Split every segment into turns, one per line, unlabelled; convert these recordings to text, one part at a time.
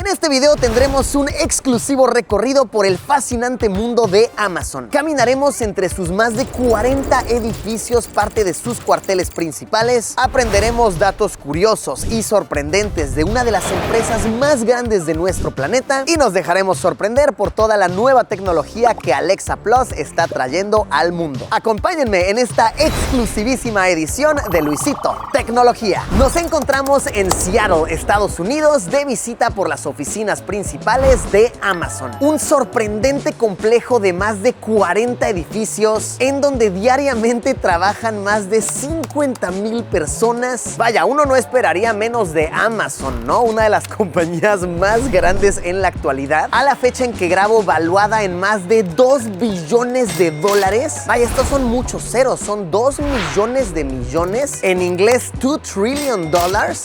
En este video tendremos un exclusivo recorrido por el fascinante mundo de Amazon. Caminaremos entre sus más de 40 edificios, parte de sus cuarteles principales. Aprenderemos datos curiosos y sorprendentes de una de las empresas más grandes de nuestro planeta y nos dejaremos sorprender por toda la nueva tecnología que Alexa Plus está trayendo al mundo. Acompáñenme en esta exclusivísima edición de Luisito Tecnología. Nos encontramos en Seattle, Estados Unidos, de visita por las oficinas principales de Amazon. Un sorprendente complejo de más de 40 edificios en donde diariamente trabajan más de 50,000 personas. Vaya, uno no esperaría menos de Amazon, ¿no? Una de las compañías más grandes en la actualidad. A la fecha en que grabo, valuada en más de $2 billones. Vaya, estos son muchos ceros, son 2 millones de millones. En inglés, $2 trillion.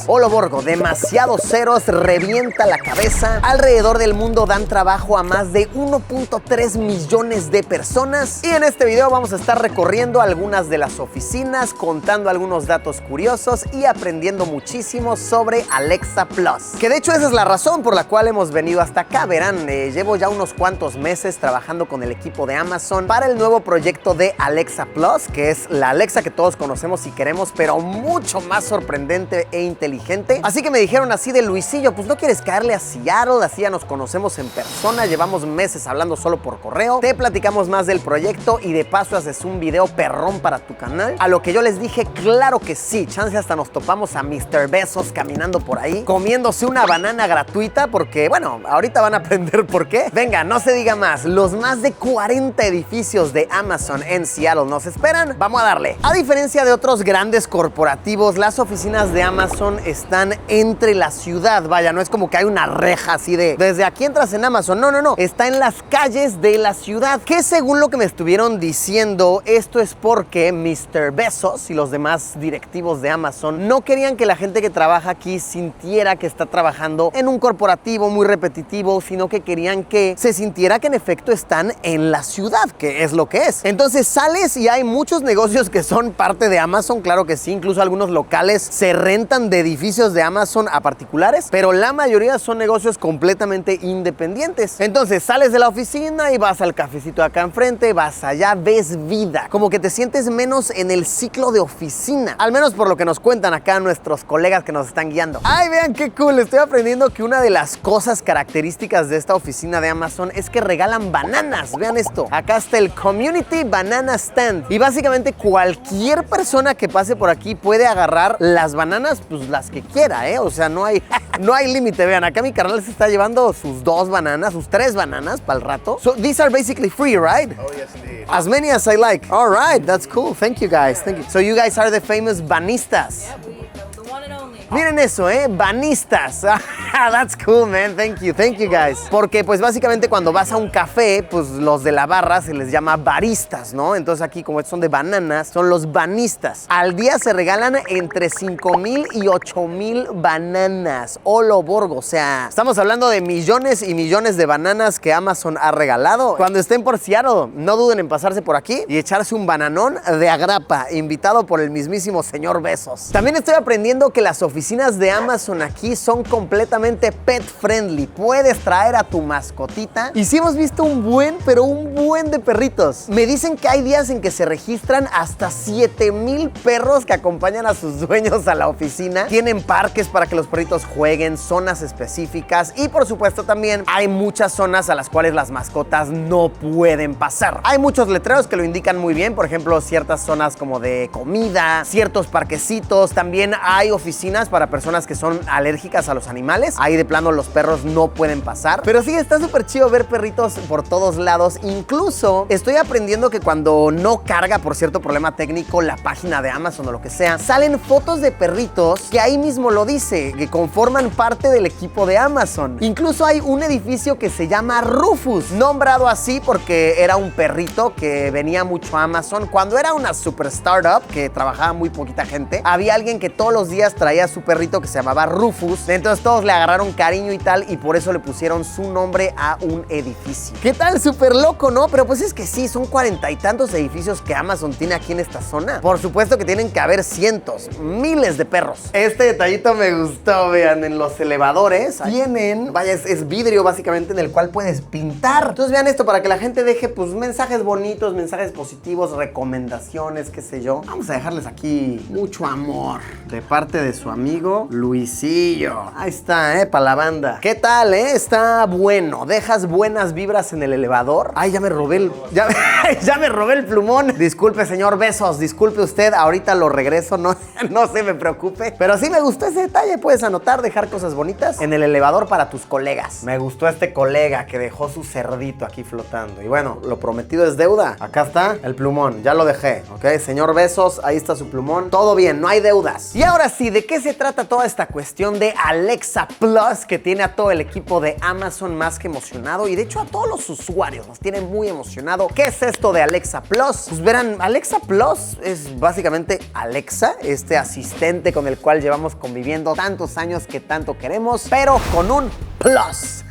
Olo Borgo, demasiados ceros, revienta la cabeza. Alrededor del mundo dan trabajo a más de 1.3 millones de personas. Y en este video vamos a estar recorriendo algunas de las oficinas, contando algunos datos curiosos y aprendiendo muchísimo sobre Alexa Plus. Que de hecho esa es la razón por la cual hemos venido hasta acá. Verán, llevo ya unos cuantos meses trabajando con el equipo de Amazon para el nuevo proyecto de Alexa Plus, que es la Alexa que todos conocemos y queremos, pero mucho más sorprendente e inteligente. Así que me dijeron así de Luisillo, pues no quieres caerle a Seattle, así ya nos conocemos en persona, llevamos meses hablando solo por correo, te platicamos más del proyecto y de paso haces un video perrón para tu canal. A lo que yo les dije, claro que sí, chance hasta nos topamos a Mr. Bezos caminando por ahí, comiéndose una banana gratuita, porque bueno, ahorita van a aprender por qué. Venga, no se diga más, los más de 40 edificios de Amazon en Seattle nos esperan. Vamos a darle. A diferencia de otros grandes corporativos, las oficinas de Amazon están entre la ciudad. Vaya, no es como que hay una reja así de desde aquí entras en Amazon. No, está en las calles de la ciudad, que según lo que me estuvieron diciendo, esto es porque Mr. Bezos y los demás directivos de Amazon no querían que la gente que trabaja aquí sintiera que está trabajando en un corporativo muy repetitivo, sino que querían que se sintiera que en efecto están en la ciudad, que es lo que es. Entonces sales y hay muchos negocios que son parte de Amazon, claro que sí, incluso algunos locales se rentan de edificios de Amazon a particulares, pero la mayoría son negocios completamente independientes. Entonces sales de la oficina y vas al cafecito acá enfrente, vas allá, ves vida, como que te sientes menos en el ciclo de oficina, al menos por lo que nos cuentan acá nuestros colegas que nos están guiando. Ay, vean qué cool, estoy aprendiendo que una de las cosas características de esta oficina de Amazon es que regalan bananas. Vean esto, acá está el Community Banana Stand y básicamente cualquier persona que pase por aquí puede agarrar las bananas, pues las que quiera, o sea, no hay límite. Vean, acá mi carnal se está llevando sus 2 bananas, sus 3 bananas para el rato. So these are basically free, right?
Oh, yes, indeed.
As many as I like. All right, that's cool. Thank you guys. Thank you. So you guys are the famous banistas.
The one and only.
Miren eso, banistas. That's cool, man. Thank you guys. Porque pues básicamente cuando vas a un café, pues los de la barra se les llama baristas, ¿no? Entonces aquí como estos son de bananas, son los banistas. Al día se regalan entre 5,000 y 8,000 bananas. Olo Borgo, o sea, estamos hablando de millones y millones de bananas que Amazon ha regalado. Cuando estén por Seattle, no duden en pasarse por aquí y echarse un bananón de agrapa, invitado por el mismísimo señor Bezos. También estoy aprendiendo que las oficinas de Amazon aquí son completamente pet friendly. Puedes traer a tu mascotita. Y sí hemos visto un buen de perritos. Me dicen que hay días en que se registran hasta 7,000 perros que acompañan a sus dueños a la oficina. Tienen parques para que los perritos jueguen, zonas específicas y por supuesto también hay muchas zonas a las cuales las mascotas no pueden pasar. Hay muchos letreros que lo indican muy bien, por ejemplo, ciertas zonas como de comida, ciertos parquecitos. También hay oficinas para personas que son alérgicas a los animales. Ahí de plano los perros no pueden pasar. Pero sí, está súper chido ver perritos por todos lados. Incluso estoy aprendiendo que cuando no carga por cierto problema técnico la página de Amazon o lo que sea, salen fotos de perritos que ahí mismo lo dice, que conforman parte del equipo de Amazon. Incluso hay un edificio que se llama Rufus, nombrado así porque era un perrito que venía mucho a Amazon. Cuando era una super startup que trabajaba muy poquita gente, había alguien que todos los días traía su su perrito que se llamaba Rufus. Entonces todos le agarraron cariño y tal, y por eso le pusieron su nombre a un edificio. ¿Qué tal? Súper loco, ¿no? Pero pues es que sí, son 40 y tantos edificios que Amazon tiene aquí en esta zona. Por supuesto que tienen que haber cientos, miles de perros. Este detallito me gustó, vean, en los elevadores tienen, vaya, es vidrio básicamente en el cual puedes pintar. Entonces vean esto para que la gente deje pues mensajes bonitos, mensajes positivos, recomendaciones, qué sé yo. Vamos a dejarles aquí mucho amor de parte de su amigo Luisillo. Ahí está, para la banda. ¿Qué tal, Está bueno. Dejas buenas vibras en el elevador. Ay, ya me robé el... Ya me robé el plumón. Disculpe, señor Besos, disculpe usted. Ahorita lo regreso, no se me preocupe. Pero sí me gustó ese detalle. Puedes anotar, dejar cosas bonitas en el elevador para tus colegas. Me gustó este colega que dejó su cerdito aquí flotando. Y bueno, lo prometido es deuda. Acá está el plumón, ya lo dejé, ¿ok? Señor Besos, ahí está su plumón. Todo bien, no hay deudas. Y ahora sí, ¿de qué se trata toda esta cuestión de Alexa Plus que tiene a todo el equipo de Amazon más que emocionado? Y de hecho a todos los usuarios nos tiene muy emocionado. ¿Qué es esto de Alexa Plus? Pues verán, Alexa Plus es básicamente Alexa, este asistente con el cual llevamos conviviendo tantos años que tanto queremos, pero con un plus.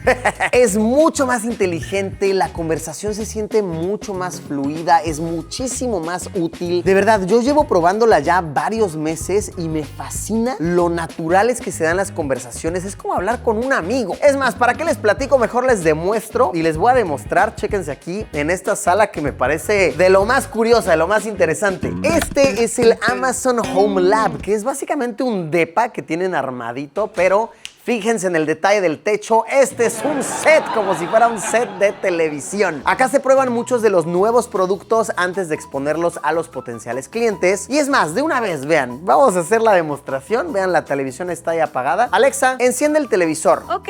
Es mucho más inteligente, la conversación se siente mucho más fluida, es muchísimo más útil. De verdad, yo llevo probándola ya varios meses y me fascina lo naturales que se dan las conversaciones. Es como hablar con un amigo. Es más, ¿para qué les platico? Mejor les demuestro y les voy a demostrar. Chéquense aquí en esta sala que me parece de lo más curiosa, de lo más interesante. Este es el Amazon Home Lab, que es básicamente un depa que tienen armadito, pero fíjense en el detalle del techo. Este es un set, como si fuera un set de televisión. Acá se prueban muchos de los nuevos productos antes de exponerlos a los potenciales clientes. Y es más, de una vez, vean, vamos a hacer la demostración. Vean, la televisión está ahí apagada. Alexa, enciende el televisor.
Ok.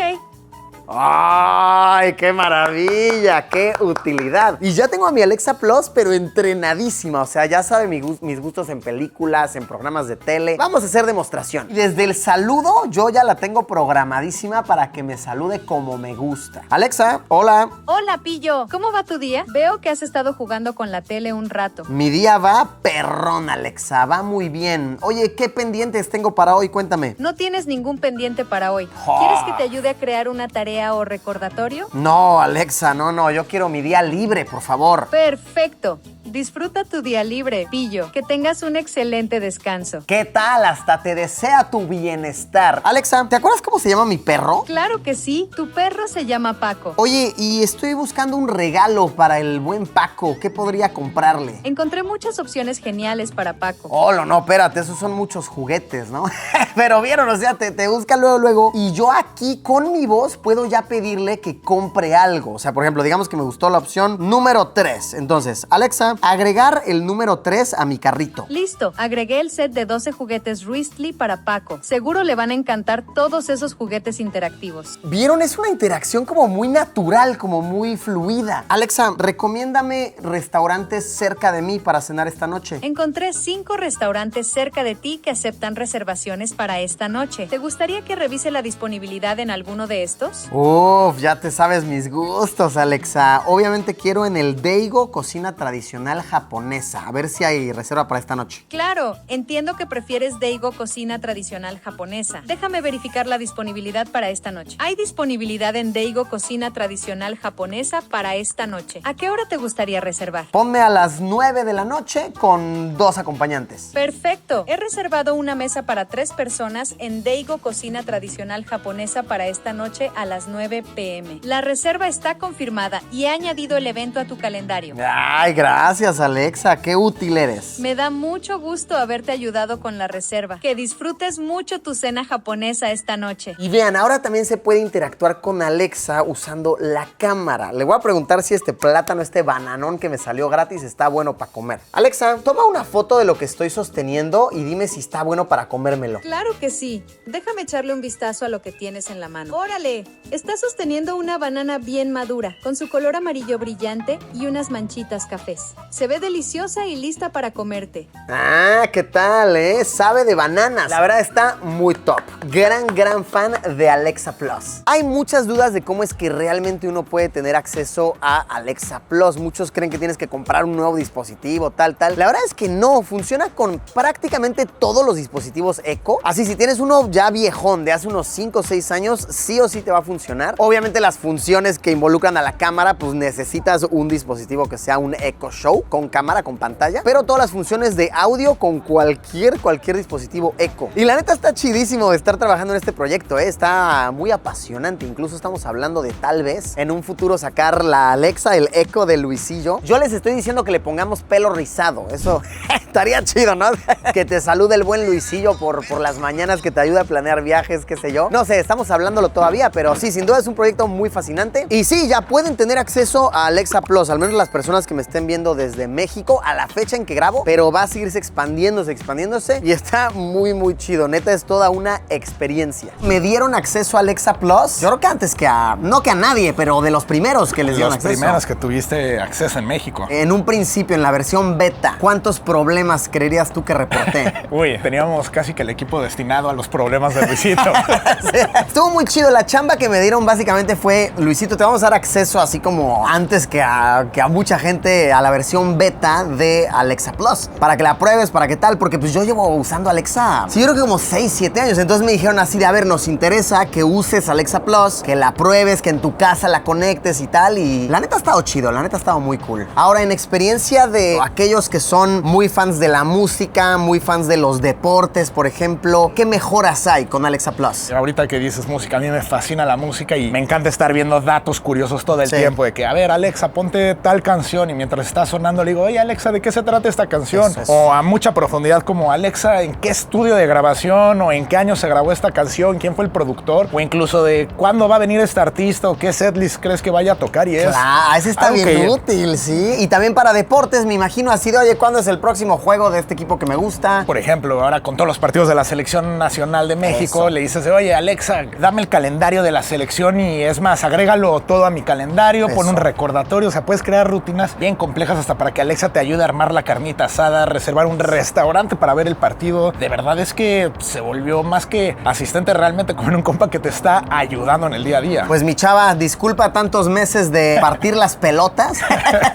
¡Ay, qué maravilla! ¡Qué utilidad! Y ya tengo a mi Alexa Plus, pero entrenadísima. O sea, ya sabe mis gustos en películas, en programas de tele. Vamos a hacer demostración. Y desde el saludo, yo ya la tengo programadísima para que me salude como me gusta. Alexa, hola.
Hola, Pillo. ¿Cómo va tu día? Veo que has estado jugando con la tele un rato.
Mi día va perrón, Alexa. Va muy bien. Oye, ¿qué pendientes tengo para hoy? Cuéntame.
No tienes ningún pendiente para hoy. ¿Quieres que te ayude a crear una tarea o recordatorio?
No, Alexa, no. Yo quiero mi día libre, por favor.
Perfecto. Disfruta tu día libre, Pillo. Que tengas un excelente descanso.
¿Qué tal? Hasta te desea tu bienestar. Alexa, ¿te acuerdas cómo se llama mi perro?
Claro que sí. Tu perro se llama Paco.
Oye, y estoy buscando un regalo para el buen Paco. ¿Qué podría comprarle?
Encontré muchas opciones geniales para Paco.
Oh, no, espérate, esos son muchos juguetes, ¿no? Pero vieron, o sea, te busca luego. Y yo aquí con mi voz puedo ya pedirle que compre algo. O sea, por ejemplo, digamos que me gustó la opción número 3. Entonces, Alexa, agregar el número 3 a mi carrito.
Listo, agregué el set de 12 juguetes Wristly para Paco. Seguro le van a encantar todos esos juguetes interactivos.
¿Vieron? Es una interacción como muy natural, como muy fluida. Alexa, recomiéndame restaurantes cerca de mí para cenar esta noche.
Encontré 5 restaurantes cerca de ti que aceptan reservaciones para esta noche. ¿Te gustaría que revise la disponibilidad en alguno de estos?
Uf, ya te sabes mis gustos, Alexa. Obviamente quiero en el Daigo Cocina Tradicional Japonesa. A ver si hay reserva para esta noche.
Claro, entiendo que prefieres Daigo Cocina Tradicional Japonesa. Déjame verificar la disponibilidad para esta noche. Hay disponibilidad en Daigo Cocina Tradicional Japonesa para esta noche. ¿A qué hora te gustaría reservar?
Ponme a las 9 de la noche con 2 acompañantes.
Perfecto. He reservado una mesa para 3 personas en Daigo Cocina Tradicional Japonesa para esta noche a las 9 p.m. La reserva está confirmada y he añadido el evento a tu calendario.
Ay, gracias, Alexa. Qué útil eres.
Me da mucho gusto haberte ayudado con la reserva. Que disfrutes mucho tu cena japonesa esta noche.
Y vean, ahora también se puede interactuar con Alexa usando la cámara. Le voy a preguntar si este plátano, este bananón que me salió gratis, está bueno para comer. Alexa, toma una foto de lo que estoy sosteniendo y dime si está bueno para comérmelo.
Claro que sí. Déjame echarle un vistazo a lo que tienes en la mano. ¡Órale! Está sosteniendo una banana bien madura, con su color amarillo brillante y unas manchitas cafés. Se ve deliciosa y lista para comerte.
Ah, ¿qué tal, Sabe de bananas. La verdad está muy top. Gran fan de Alexa Plus. Hay muchas dudas de cómo es que realmente uno puede tener acceso a Alexa Plus. Muchos creen que tienes que comprar un nuevo dispositivo, tal. La verdad es que no, funciona con prácticamente todos los dispositivos Echo. Así, si tienes uno ya viejón de hace unos 5 o 6 años, sí o sí te va a funcionar. Obviamente las funciones que involucran a la cámara, pues necesitas un dispositivo que sea un Echo Show, con cámara, con pantalla. Pero todas las funciones de audio con cualquier dispositivo Echo. Y la neta está chidísimo de estar trabajando en este proyecto, Está muy apasionante. Incluso estamos hablando de tal vez en un futuro sacar la Alexa, el Echo de Luisillo. Yo les estoy diciendo que le pongamos pelo rizado. Eso estaría chido, ¿no? Que te salude el buen Luisillo por las mañanas, que te ayuda a planear viajes, qué sé yo. No sé, estamos hablándolo todavía, pero sí, sin duda es un proyecto muy fascinante. Y sí, ya pueden tener acceso a Alexa Plus, al menos las personas que me estén viendo desde México a la fecha en que grabo, pero va a seguirse expandiéndose y está muy chido. Neta, es toda una experiencia. Me dieron acceso a Alexa Plus, yo creo que antes no que a nadie, pero de los primeros que les dieron acceso.
Los primeros que tuviste acceso en México.
En un principio, en la versión beta, ¿cuántos problemas creerías tú que reporté?
Uy, teníamos casi que el equipo destinado a los problemas de Luisito.
Sí, estuvo muy chido. La chamba que me dieron básicamente fue: Luisito, te vamos a dar acceso así como antes que a mucha gente a la versión beta de Alexa Plus, para que la pruebes, para qué tal, porque pues yo llevo usando Alexa, sí, yo creo que como 6, 7 años. Entonces me dijeron así de: a ver, nos interesa que uses Alexa Plus, que la pruebes, que en tu casa la conectes y tal. Y la neta ha estado chido, la neta ha estado muy cool. Ahora, en experiencia de aquellos que son muy fans de la música, muy fans de los deportes, por ejemplo, ¿qué mejoras hay con Alexa Plus?
Ahorita que dices música, a mí me fascina la música y me encanta estar viendo datos curiosos todo el tiempo, de que, a ver, Alexa, ponte tal canción, y mientras está sonando le digo: oye, Alexa, ¿de qué se trata esta canción? O a mucha profundidad, como: Alexa, ¿en qué estudio de grabación o en qué año se grabó esta canción? ¿Quién fue el productor? O incluso de cuándo va a venir este artista o qué setlist crees que vaya a tocar. Y es
ese está bien útil, sí. Y también para deportes, me imagino así de: oye, ¿cuándo es el próximo juego de este equipo que me gusta?
Por ejemplo, ahora con todos los partidos de la Selección Nacional de México, le dices: oye, Alexa, dame el calendario de la selección, y es más, agrégalo todo a mi calendario, pon un recordatorio. O sea, puedes crear rutinas bien complejas hasta para que Alexa te ayude a armar la carnita asada, reservar un restaurante para ver el partido. De verdad es que se volvió más que asistente, realmente como en un compa que te está ayudando en el día a día.
Pues mi chava, disculpa tantos meses de partir las pelotas,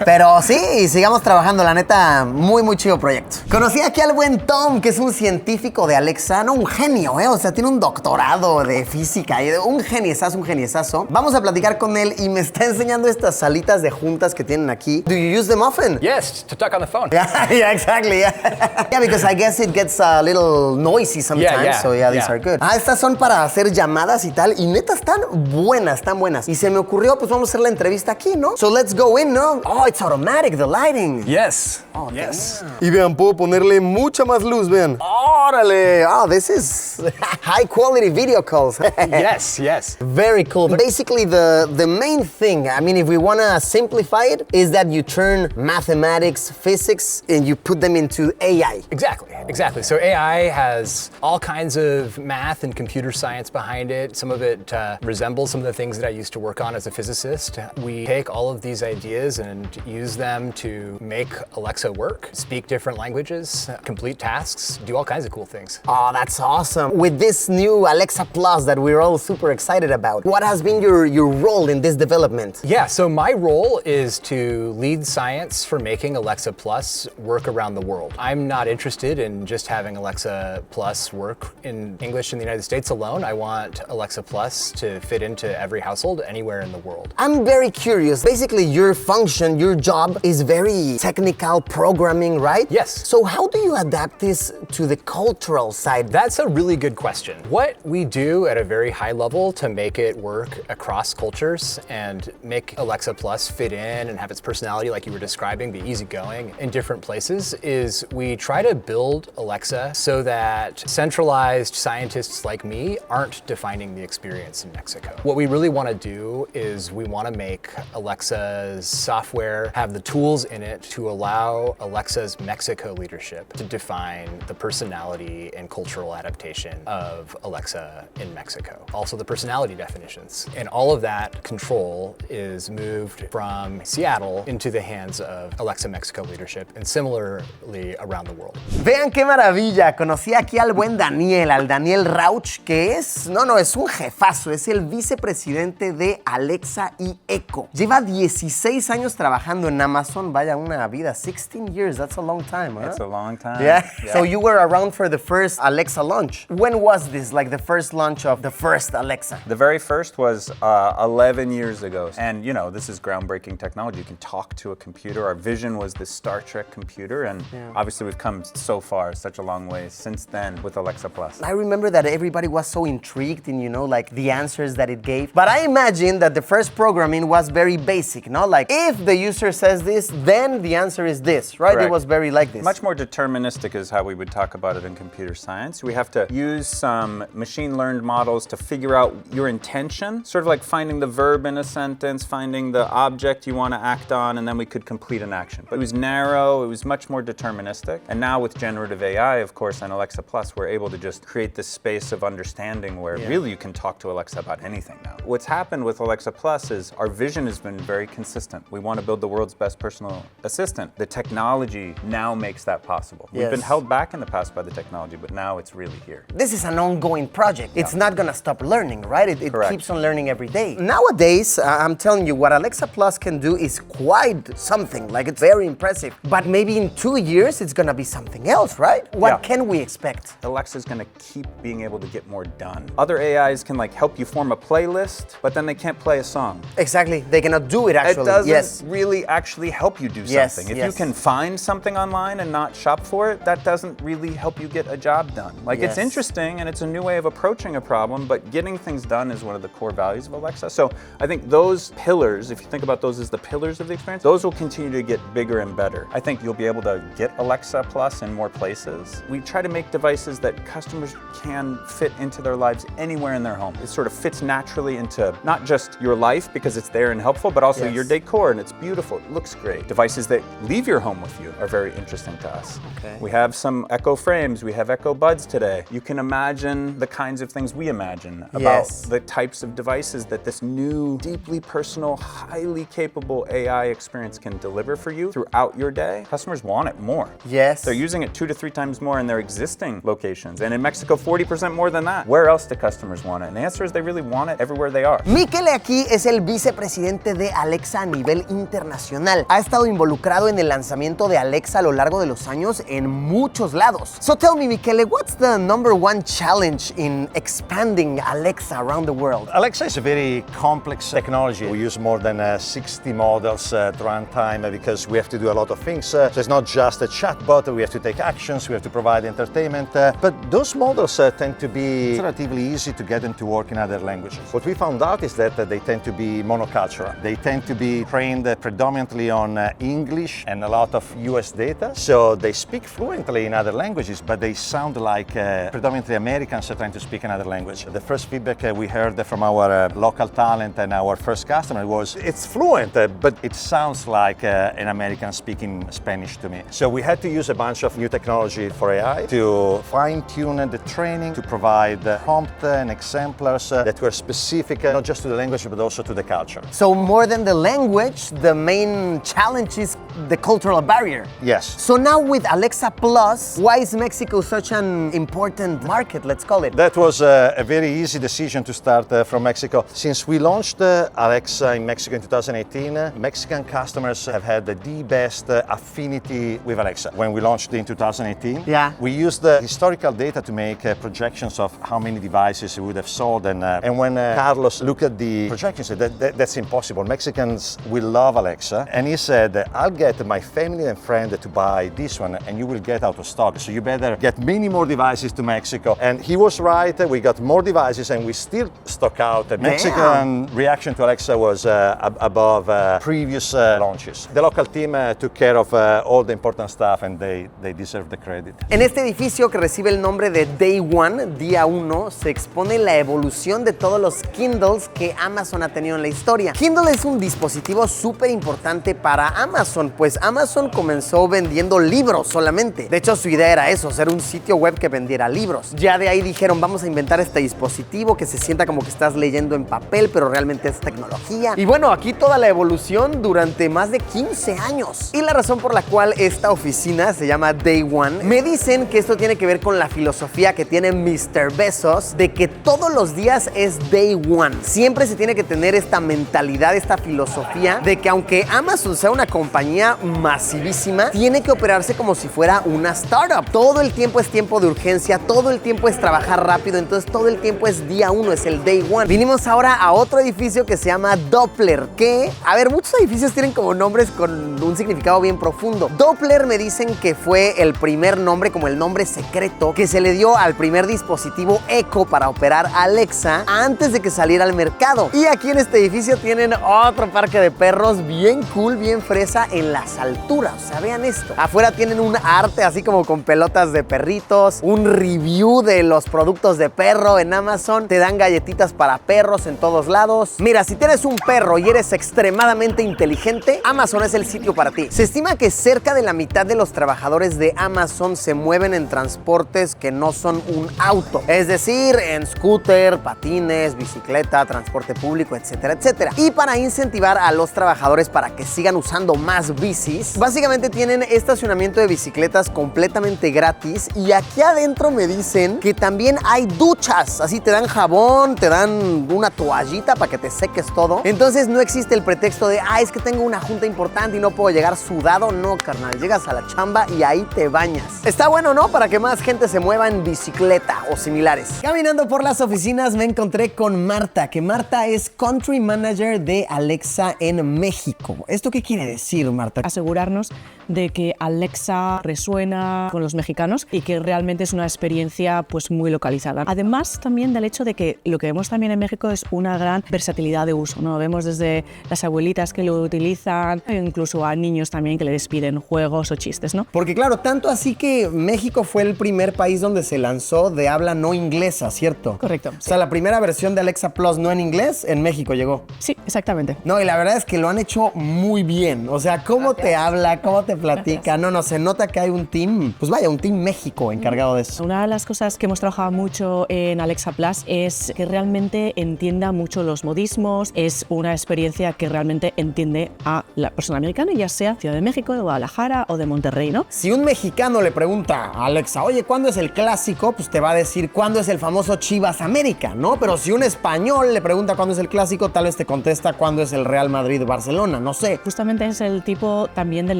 pero sí, sigamos trabajando. La neta, muy chido proyecto. Conocí aquí al buen Tom, que es un científico de Alexa, no, un genio, o sea, tiene un doctorado de física y un geniesazo. Vamos a platicar con él y me está enseñando estas salitas de juntas que tienen aquí. Do you use them often?
Yes, to talk on the phone.
Yeah, exactly. Yeah, because I guess it gets a little noisy sometimes. So these are good. Estas son para hacer llamadas y tal, y neta están buenas. Y se me ocurrió, pues vamos a hacer la entrevista aquí, ¿no? So let's go in, ¿no? Oh, it's automatic, the lighting.
Yes.
Oh, yes. Y vean, puedo ponerle mucha más luz, vean. ¡Órale! Oh, this is high quality video calls.
Yes.
Very cool. Basically, the main thing, I mean, if we want to simplify it, is that you turn mathematics, physics, and you put them into AI.
Exactly. So AI has all kinds of math and computer science behind it. Some of it resembles some of the things that I used to work on as a physicist. We take all of these ideas and use them to make Alexa work, speak different languages, complete tasks, do all kinds of cool things.
Oh, that's awesome. With this new Alexa Plus that we're all super excited about, what has been your role in this development?
Yeah, so my role is to lead science for making Alexa Plus work around the world. I'm not interested in just having Alexa Plus work in English in the United States alone. I want Alexa Plus to fit into every household anywhere in the world.
I'm very curious. Basically, your function, your job is very technical programming, right?
Yes.
So how do you adapt this to the cultural side?
That's a really good question. What we do at a very high level to make it work across cultures and make Alexa Plus fit in and have its personality like you were describing, be easygoing in different places, is we try to build Alexa so that centralized scientists like me aren't defining the experience in Mexico. What we really want to do is we want to make Alexa's software have the tools in it to allow Alexa's Mexico leadership to define the personality and cultural adaptation of Alexa in Mexico. Also the personality definitions. And all of that control is moved from Seattle into the hands of Alexa Mexico leadership and similarly around the world.
Vean qué maravilla, conocí aquí al buen Daniel, al Daniel Rauch, que es un jefazo, es el vicepresidente de Alexa y Echo. Lleva 16 años trabajando en Amazon, vaya una vida, 16 years, that's a long time, huh?
It's a long time.
Yeah. So you were around for the first Alexa launch. When was this, like the first launch of the first Alexa?
The very first was 11 years ago. And you know, this is groundbreaking technology. You can talk to a computer. Our vision was this Star Trek computer. And obviously we've come so far, such a long way since then with Alexa Plus.
I remember that everybody was so intrigued in, like the answers that it gave. But I imagine that the first programming was very basic, no? Like if the user says this, then the answer is this, right?
Correct.
It was very like this.
Much more deterministic is how we would talk about it in computer science. We have to use some machine learned models to figure out your intention, sort of like finding the verb in a sentence, finding the object you want to act on, and then we could complete an action. But it was narrow, it was much more deterministic. And now with generative AI, of course, and Alexa Plus, we're able to just create this space of understanding where really you can talk to Alexa about anything now. What's happened with Alexa Plus is our vision has been very consistent. We want to build the world's best personal assistant. The technology now makes that possible. We've been held back in the past by the technology, but now it's really here.
This is an ongoing project. It's not gonna stop learning, right? It
Correct.
keeps on learning every day. Nowadays, I'm telling you, what Alexa Plus can do is quite something. Like, it's very impressive. But maybe in 2 years, it's gonna be something else, right? What can we expect?
Alexa's gonna keep being able to get more done. Other AIs can like help you form a playlist, but then they can't play a song.
Exactly. They cannot do it actually.
It doesn't really actually help you do
Yes,
something. If
yes.
you can find something online and not shop for it, that doesn't really help you get a job done. Like it's
Yes.
interesting and it's a new way of approaching a problem, but getting things done is one of the core values of Alexa. So I think those pillars, if you think about those as the pillars of the experience, those will continue to get bigger and better. I think you'll be able to get Alexa Plus in more places. We try to make devices that customers can fit into their lives anywhere in their home. It sort of fits naturally into not just your life because it's there and helpful, but also your decor and it's beautiful, it looks great. Devices that leave your home with you are very interesting to us.
Okay.
We have some Echo frames, we have Echo Buds today. You can imagine the kinds of things we imagine about the types of devices that this new, deeply personal, highly capable AI experience can deliver for you throughout your day. Customers want it more.
Yes.
They're using it 2 to 3 times more in their existing locations. And in Mexico, 40% more than that. Where else do customers want it? And the answer is they really want it everywhere they are.
Michele aquí es el vicepresidente de Alexa a nivel internacional. Ha estado involucrado en el lanzamiento de Alexa a lo largo de los años en muchos lados. So tell me, Michele, what's the #1 challenge in expanding Alexa around the world?
Alexa is a very complex technology. We use more than 60 models at runtime because we have to do a lot of things. So it's not just a chatbot, we have to take actions, we have to provide entertainment. But those models tend to be relatively easy to get them to work in other languages. What we found out is that they tend to be monocultural. They tend to be trained predominantly on English and a lot of US data. So they speak fluently in other languages, but they sound like predominantly Americans trying to speak another language. The first feedback we heard from our local talent and our first customer was, it's fluent, but it sounds like an American speaking Spanish to me. So we had to use a bunch of new technology for AI to fine-tune the training, to provide prompt and exemplars that were specific not just to the language, but also to the culture.
So more than the language, the main challenge is the cultural barrier.
Yes.
So now with Alexa Plus, why is Mexico such an important market, let's call it?
That was a very easy decision to start from Mexico. Since we launched Alexa in Mexico in 2018, Mexican customers have had the best affinity with Alexa. When we launched in 2018, we used the historical data to make projections of how many devices we would have sold. And when Carlos looked at the projections, he said, that's impossible. Mexicans will love Alexa. And he said, I'll get my family and friend to buy this one and you will get out of stock. So you better get many more devices to Mexico. And he was right. We got more devices and we still stock out. The Mexican reaction to Alexa was above previous launches. The local team took care of all the important stuff and they deserve the credit.
En este edificio que recibe el nombre de Day One, Día 1, se expone la evolución de todos los Kindles que Amazon ha tenido en la historia. Kindle es un dispositivo súper importante para Amazon pues Amazon comenzó vendiendo libros solamente. De hecho, su idea era eso, ser un sitio web que vendiera libros. Ya de ahí dijeron, vamos a inventar este dispositivo que se sienta como que estás leyendo en papel, pero realmente es tecnología. Y bueno, aquí toda la evolución durante más de 15 años. Y la razón por la cual esta oficina se llama Day One, me dicen que esto tiene que ver con la filosofía que tiene Mr. Bezos de que todos los días es Day One. Siempre se tiene que tener esta mentalidad, esta filosofía de que aunque Amazon sea una compañía masivísima, tiene que operarse como si fuera una startup. Todo el tiempo es tiempo de urgencia, todo el tiempo es trabajar rápido, entonces todo el tiempo es día 1, es el Day One. Vinimos ahora a otro edificio que se llama Doppler, que, a ver, muchos edificios tienen como nombres con un significado bien profundo. Doppler me dicen que fue el primer nombre, como el nombre secreto, que se le dio al primer dispositivo Echo para operar Alexa antes de que saliera al mercado. Y aquí en este edificio tienen otro parque de perros bien cool, bien fresa en las alturas. O sea, vean esto. Afuera tienen un arte así como con pelotas de perritos, un review de los productos de perro en Amazon. Te dan galletitas para perros en todos lados. Mira, si tienes un perro y eres extremadamente inteligente, Amazon es el sitio para ti. Se estima que cerca de la mitad de los trabajadores de Amazon se mueven en transportes que no son un auto. Es decir, en scooter, patines, bicicleta, transporte público, etcétera, etcétera. Y para incentivar a los trabajadores para que sigan usando más bicis, básicamente tienen estacionamiento de bicicletas completamente gratis. Y aquí adentro me dicen que también hay duchas. Así te dan jabón, te dan una toallita para que te seques todo. Entonces no existe el pretexto de, es que tengo una junta importante y no puedo llegar sudado. No, carnal, llegas a la chamba y ahí te bañas. Está bueno, ¿no? Para que más gente se mueva en bicicleta o similares. Caminando por las oficinas me encontré con Marta, que Marta es Country Manager de Alexa en México. ¿Esto qué quiere decir, Marta?
Asegurarnos de que Alexa resuena con los mexicanos y que realmente es una experiencia pues muy localizada. Además también del hecho de que lo que vemos también en México es una gran versatilidad de uso, ¿no? Vemos desde las abuelitas que lo utilizan, incluso a niños también que le despiden juegos o chistes, ¿no?
Porque claro, tanto así que México fue el primer país donde se lanzó de habla no inglesa, ¿cierto?
Correcto.
O sea, la primera versión de Alexa Plus no en inglés, en México llegó.
Sí, exactamente.
No, y la verdad es que lo han hecho muy bien. O sea, cómo te habla, cómo te platica. No, se nota que hay un team, pues vaya, un team México encargado de eso.
Una de las cosas que hemos trabajado mucho en Alexa Plus es que realmente entienda mucho los modismos. Es una experiencia que realmente entiende a la persona americana, ya sea Ciudad de México, de Guadalajara o de Monterrey, ¿no?
Si un mexicano le pregunta a Alexa, oye, ¿cuándo es el clásico? Pues te va a decir cuándo es el famoso Chivas América, ¿no? Pero si un español le pregunta cuándo es el clásico, tal vez te contesta cuándo es el Real Madrid-Barcelona, no sé.
Justamente es el tipo también del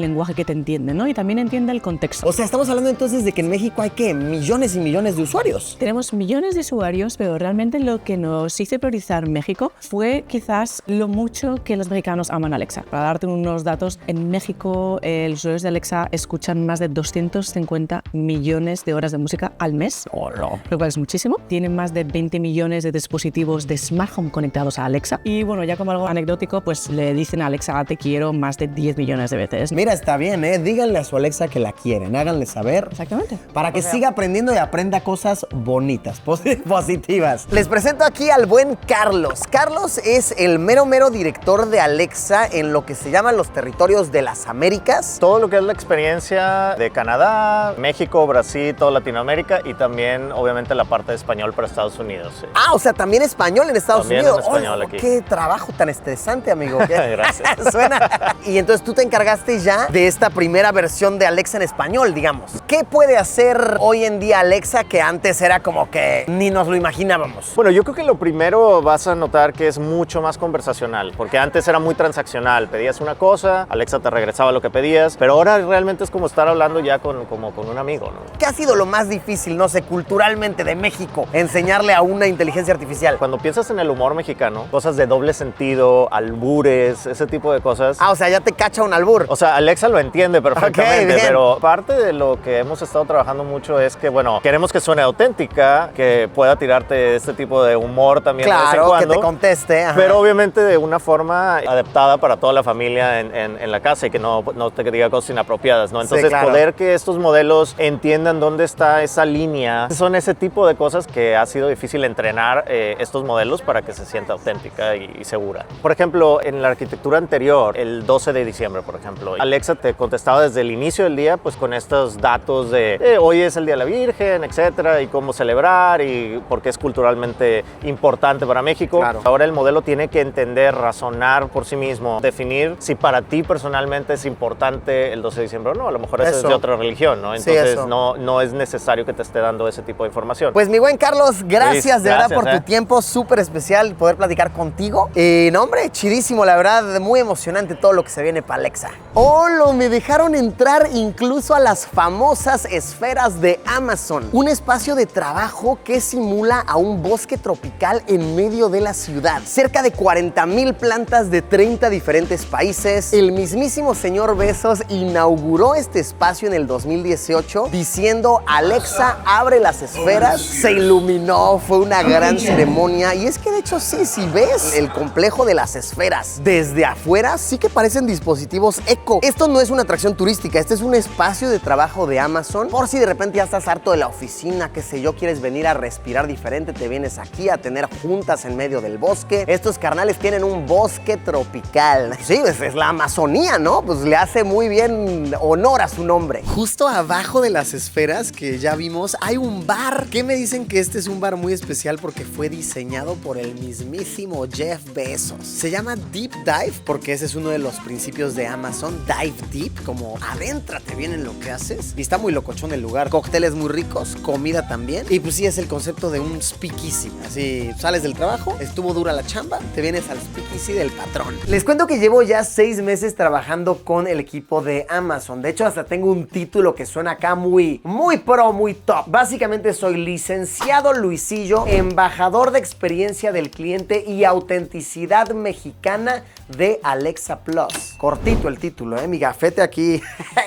lenguaje que te entiende, ¿no? Y también entiende el contexto.
O sea, estamos hablando entonces de que en México hay, ¿qué? Millones y millones de usuarios.
Tenemos millones de usuarios, pero realmente lo que nos hizo priorizar México fue quizás lo mucho que los mexicanos aman Alexa. Para darte unos datos, en México los usuarios de Alexa escuchan más de 250 millones de horas de música al mes, lo cual es muchísimo. Tienen más de 20 millones de dispositivos de Smart Home conectados a Alexa. Y bueno, ya como algo anecdótico, pues le dicen a Alexa, te quiero más de 10 millones de veces.
Mira, está bien, ¿eh? Díganle a su Alexa que la quieren, háganle saber.
Exactamente.
Para que siga aprendiendo y aprenda cosas bonitas, positivas. Les presento aquí al buen Carlos. Carlos es el mero director de Alexa en lo que se llaman los territorios de las Américas.
Todo lo que es la experiencia de Canadá, México, Brasil, toda Latinoamérica y también obviamente la parte de español para Estados Unidos. Sí.
O sea, también español en Estados
también
Unidos.
En español aquí.
Qué trabajo tan estresante, amigo.
Gracias.
Suena. Y entonces tú te encargaste ya de esta primera versión de Alexa en español, digamos. ¿Qué puede hacer hoy en día Alexa que antes era como que ni nos lo imaginábamos?
Bueno, yo creo que lo primero vas a notar que es mucho más conversacional, porque antes era muy transaccional. Pedías una cosa, Alexa te regresaba lo que pedías, pero ahora realmente es como estar hablando ya como con un amigo, ¿no?
¿Qué ha sido lo más difícil, no sé, culturalmente de México, enseñarle a una inteligencia artificial?
Cuando piensas en el humor mexicano, cosas de doble sentido, albures, ese tipo de cosas.
O sea, ya te cacha un albur.
O sea, Alexa lo entiende perfectamente,
Okay,
pero parte de lo que hemos estado trabajando mucho es que, bueno, queremos que suene auténtica, que pueda tirarte este tipo de humor también de vez en cuando.
Que te conteste. Ajá.
Pero obviamente de una forma adaptada para toda la familia en la casa y que no te diga cosas inapropiadas, ¿no? Entonces,
Sí, claro.
poder que estos modelos entiendan dónde está esa línea, son ese tipo de cosas que ha sido difícil entrenar estos modelos para que se sienta auténtica y segura. Por ejemplo, en la arquitectura anterior, el 12 de diciembre, por ejemplo. Alexa te contestaba desde el inicio del día, pues con estos datos de hoy es el Día de la Virgen, etcétera, y cómo celebrar y por qué es culturalmente importante para México.
Claro.
Ahora el modelo tiene que entender, razonar por sí mismo, definir si para ti personalmente es importante el 12 de diciembre o no. A lo mejor eso es de otra religión, ¿no? Entonces no es necesario que te esté dando ese tipo de información.
Pues mi buen Carlos, gracias de verdad por tu
tu
tiempo, súper especial poder platicar contigo. No hombre, chidísimo, la verdad, muy emocionante todo lo que se viene para Alexa. Me dejaron entrar incluso a las famosas esferas de Amazon, un espacio de trabajo que simula a un bosque tropical en medio de la ciudad. Cerca de 40,000 plantas de 30 diferentes países. El mismísimo señor Bezos inauguró este espacio en el 2018 diciendo: Alexa, abre las esferas. Se iluminó, fue una gran ceremonia. Y es que de hecho sí, si ves el complejo de las esferas desde afuera, sí que parecen dispositivos eco. Esto no es una atracción turística, este es un espacio de trabajo de Amazon. Por si de repente ya estás harto de la oficina, qué sé yo, quieres venir a respirar diferente, te vienes aquí a tener juntas en medio del bosque. Estos carnales tienen un bosque tropical. Sí, es la Amazonía, ¿no? Pues le hace muy bien honor a su nombre. Justo abajo de las esferas que ya vimos hay un bar. ¿Qué me dicen? Que este es un bar muy especial porque fue diseñado por el mismísimo Jeff Bezos. Se llama Deep Dive porque ese es uno de los principios de Amazon. Dive deep, como adéntrate bien en lo que haces. Y está muy locochón el lugar. Cócteles muy ricos, comida también. Y pues sí, es el concepto de un speakeasy. Así sales del trabajo, estuvo dura la chamba, te vienes al speakeasy del patrón. Les cuento que llevo ya 6 meses trabajando con el equipo de Amazon. De hecho, hasta tengo un título que suena acá muy pro, muy top. Básicamente soy licenciado Luisillo, embajador de experiencia del cliente y autenticidad mexicana de Alexa Plus. Cortito el título, mi gafete aquí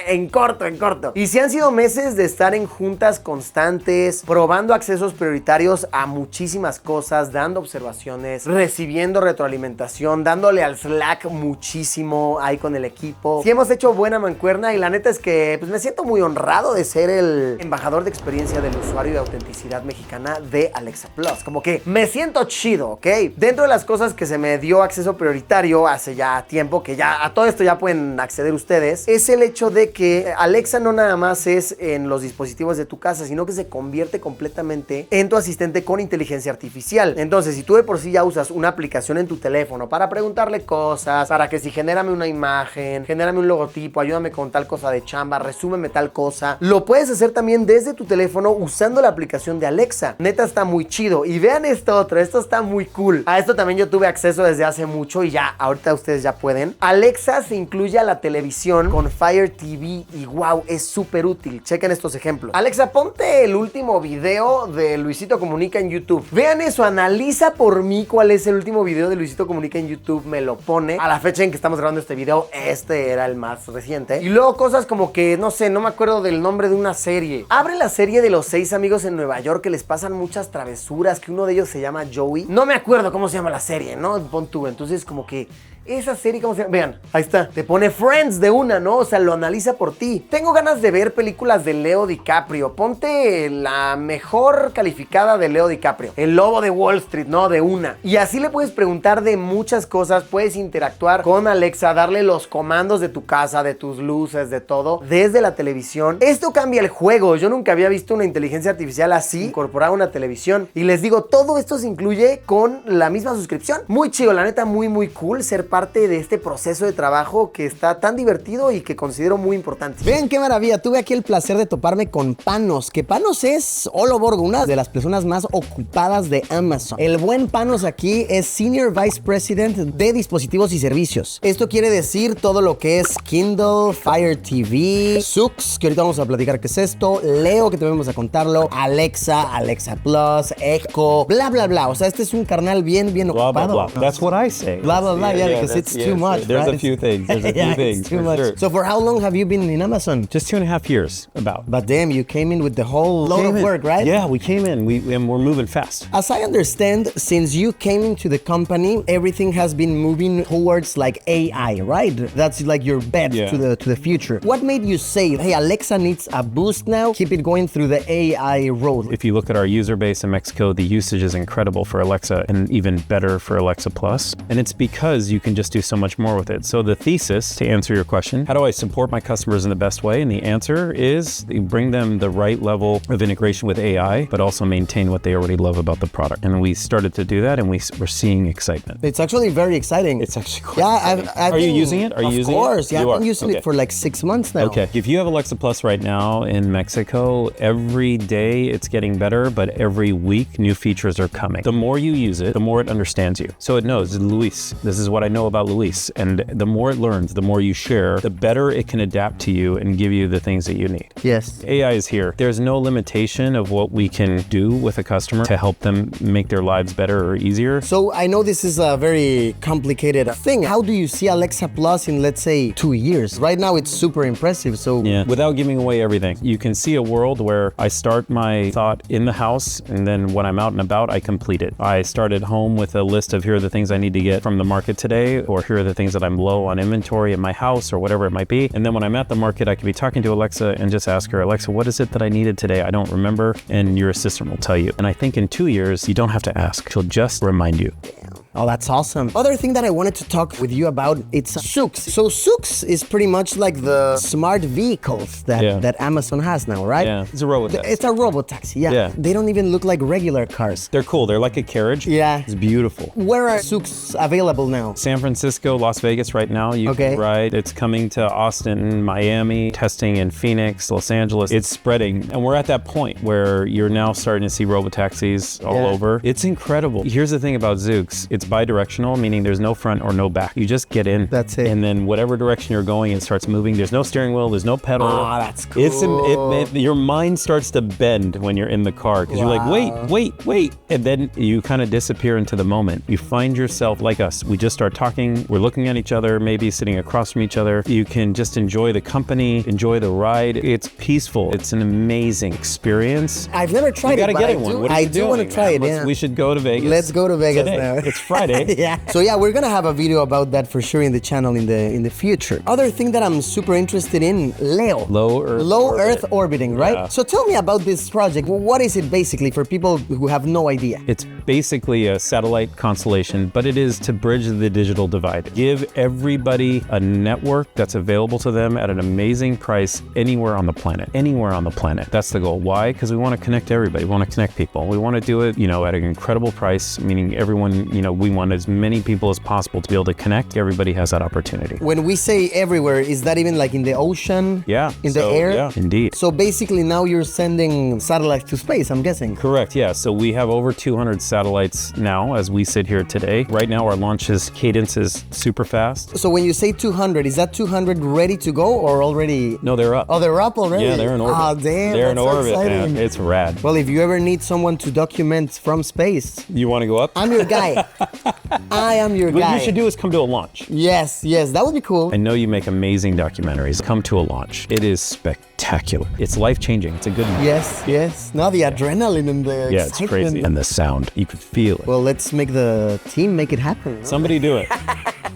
en corto. Y si han sido meses de estar en juntas constantes, probando accesos prioritarios a muchísimas cosas, dando observaciones, recibiendo retroalimentación, dándole al Slack muchísimo ahí con el equipo. Sí hemos hecho buena mancuerna y la neta es que pues, me siento muy honrado de ser el embajador de experiencia del usuario y autenticidad mexicana de Alexa Plus. Como que me siento chido, ¿ok? Dentro de las cosas que se me dio acceso prioritario hace ya tiempo, que ya a todo esto ya pueden acceder ustedes, es el hecho de que Alexa no nada más es en los dispositivos de tu casa, sino que se convierte completamente en tu asistente con inteligencia artificial. Entonces, si tú de por sí ya usas una aplicación en tu teléfono para preguntarle cosas, para que si genérame una imagen, genérame un logotipo, ayúdame con tal cosa de chamba, resúmeme tal cosa, lo puedes hacer también desde tu teléfono usando la aplicación de Alexa. Neta está muy chido. Y vean esto está muy cool. A esto también yo tuve acceso desde hace mucho y ya, ahorita ustedes ya pueden. Alexa se incluye a la televisión con Fire TV y wow, es súper útil. Chequen estos ejemplos. Alexa, ponte el último video de Luisito Comunica en YouTube. Vean eso, analiza por mí cuál es el último video de Luisito Comunica en YouTube, me lo pone. A la fecha en que estamos grabando este video, este era el más reciente. Y luego cosas como que, no sé, no me acuerdo del nombre de una serie. Abre la serie de los 6 amigos en Nueva York que les pasan muchas travesuras, que uno de ellos se llama Joey. No me acuerdo cómo se llama la serie, ¿no? Pon tú. Entonces como que esa serie, ¿cómo se llama? Vean, ahí está. Te pone Friends de una, ¿no? O sea, lo analiza por ti. Tengo ganas de ver películas de Leo DiCaprio. Ponte la mejor calificada de Leo DiCaprio. El Lobo de Wall Street, ¿no? De una. Y así le puedes preguntar de muchas cosas. Puedes interactuar con Alexa, darle los comandos de tu casa, de tus luces, de todo, desde la televisión. Esto cambia el juego. Yo nunca había visto una inteligencia artificial así, incorporada a una televisión. Y les digo, todo esto se incluye con la misma suscripción. Muy chido, la neta, muy cool ser parte de este proceso de trabajo que está tan divertido y que considero muy importante. Vean qué maravilla, tuve aquí el placer de toparme con Panos, que Panos es Olo Borgo, una de las personas más ocupadas de Amazon. El buen Panos aquí es Senior Vice President de Dispositivos y Servicios. Esto quiere decir todo lo que es Kindle, Fire TV, Sux, que ahorita vamos a platicar qué es esto, Leo, que también vamos a contarlo, Alexa, Alexa Plus, Echo, bla, bla, bla. O sea, este es un carnal bien ocupado.
Blah, blah, blah. That's what I say.
Blah, blah, blah, yeah, because it's too much,
There's
right?
a few things. There's a few things.
It's too
for
much.
sure.
So for how long have you been in Amazon?
Just 2.5 years, about.
But damn, you came in with the whole load of work, right?
Yeah, we came in. And we're moving fast.
As I understand, since you came into the company, everything has been moving towards like AI, right? That's like your bet to the future. What made you say, hey, Alexa needs a boost now, keep it going through the AI road?
If you look at our user base in Mexico, the usage is incredible for Alexa and even better for Alexa Plus. And it's because you can just do so much more with it. So the thesis, to answer your question, how do I support my customers in the best way? And the answer is you bring them the right level of integration with AI, but also maintain what they already love about the product. And we started to do that, and we're seeing excitement.
It's actually very exciting.
It's actually quite exciting.
Are
you using it? Are you using it?
Of course, yeah.
You
I've been
are.
using it for like 6 months now.
Okay. If you have Alexa Plus right now in Mexico, every day it's getting better, but every week new features are coming. The more you use it, the more it understands you. So it knows, Luis, this is what I know about Luis. And the more it learns, the more you share, the better it can adapt to you and give you the things that you need.
Yes.
AI is here. There's no limitation of what we can do with a customer to help them make their lives better or easier.
So I know this is a very complicated thing. How do you see Alexa Plus in, let's say, 2 years? Right now it's super impressive. So
yeah, without giving away everything, you can see a world where I start my thought in the house, and then when I'm out and about, I complete it. I start at home with a list of here are the things I need to get from the market today, or here are the things that I'm low on inventory in my house, or whatever it might be. And then when I'm at the market, I can be talking to Alexa and just ask her, Alexa, what is it that I needed today? I don't remember. And your assistant will tell you. And I think in 2 years, you don't have to ask. She'll just remind you.
Oh, that's awesome. Other thing that I wanted to talk with you about, it's Zoox. So Zoox is pretty much like the smart vehicles that Amazon has now, right?
Yeah, it's a robotaxi.
It's a robotaxi, yeah. They don't even look like regular cars.
They're cool. They're like a carriage.
Yeah.
It's beautiful.
Where are Zoox available now?
San Francisco, Las Vegas right now. You can ride. It's coming to Austin, Miami, testing in Phoenix, Los Angeles. It's spreading. And we're at that point where you're now starting to see robotaxis all over. It's incredible. Here's the thing about Zoox. It's bi-directional, meaning there's no front or no back. You just get in.
That's it.
And then whatever direction you're going, it starts moving. There's no steering wheel. There's no pedal.
Oh, that's cool.
Your mind starts to bend when you're in the car because you're like, wait. And then you kind of disappear into the moment. You find yourself like us. We just start talking. We're looking at each other, maybe sitting across from each other. You can just enjoy the company, enjoy the ride. It's peaceful. It's an amazing experience.
I've never tried it, but I do want to try it. Yeah.
We should go to Vegas.
Let's go to Vegas
today.
now.
It's Friday.
Yeah. So yeah, we're gonna have a video about that for sure in the channel in the future. Other thing that I'm super interested in, LEO. Low Earth orbiting, right?
Yeah.
So tell me about this project. What is it basically for people who have no idea?
It's basically a satellite constellation, but it is to bridge the digital divide. Give everybody a network that's available to them at an amazing price anywhere on the planet. Anywhere on the planet. That's the goal. Why? Because we want to connect everybody. We want to connect people. We want to do it, at an incredible price, meaning everyone, we want as many people as possible to be able to connect. Everybody has that opportunity.
When we say everywhere, is that even like in the ocean?
Yeah.
In the air?
Yeah, indeed.
So basically now you're sending satellites to space, I'm guessing.
Correct, yeah. So we have over 200 satellites now as we sit here today. Right now our cadence is super fast.
So when you say 200, is that 200 ready to go or already?
No, they're up.
Oh, they're up already?
Yeah, they're in orbit.
Oh, damn.
They're in orbit,
exciting.
man. It's rad.
Well, if you ever need someone to document from space.
You want to go up?
I'm your guy. I am your guy.
What you should do is come to a launch.
Yes, that would be cool.
I know you make amazing documentaries. Come to a launch. It is spectacular. It's life-changing. It's a good one.
Yes. Now the adrenaline and the
excitement. It's crazy. And the sound. You could feel it.
Well, let's make the team make it happen.
Somebody do it.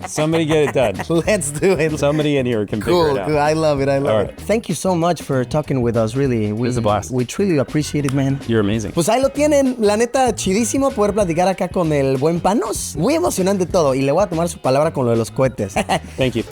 Somebody get it done.
Let's do it.
Somebody in here can figure it out.
Cool. I love it. Thank you so much for talking with us, really.
It was a blast.
We truly appreciate it, man.
You're amazing.
Pues ahí lo tienen. La neta, chidísimo poder platicar acá con el buen Panos. Muy emocionante todo. Y le voy a tomar su palabra con lo de los cohetes.
Thank you.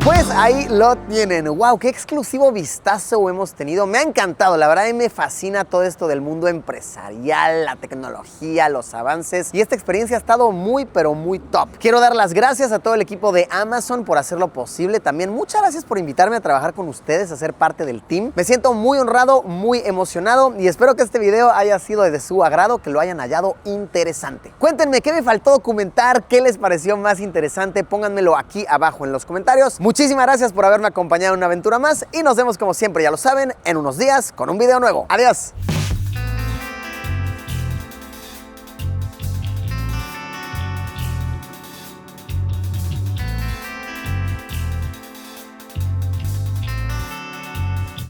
Pues ahí lo tienen. Wow, qué exclusivo vistazo hemos tenido. Me ha encantado, la verdad me fascina todo esto del mundo empresarial, la tecnología, los avances y esta experiencia ha estado muy pero muy top. Quiero dar las gracias a todo el equipo de Amazon por hacerlo posible. También muchas gracias por invitarme a trabajar con ustedes, a ser parte del team. Me siento muy honrado, muy emocionado y espero que este video haya sido de su agrado, que lo hayan hallado interesante. Cuéntenme qué me faltó documentar, qué les pareció más interesante, pónganmelo aquí abajo en los comentarios. Muchísimas gracias por haberme acompañado en una aventura más y nos vemos como siempre, ya lo saben, en unos días con un video nuevo. Adiós.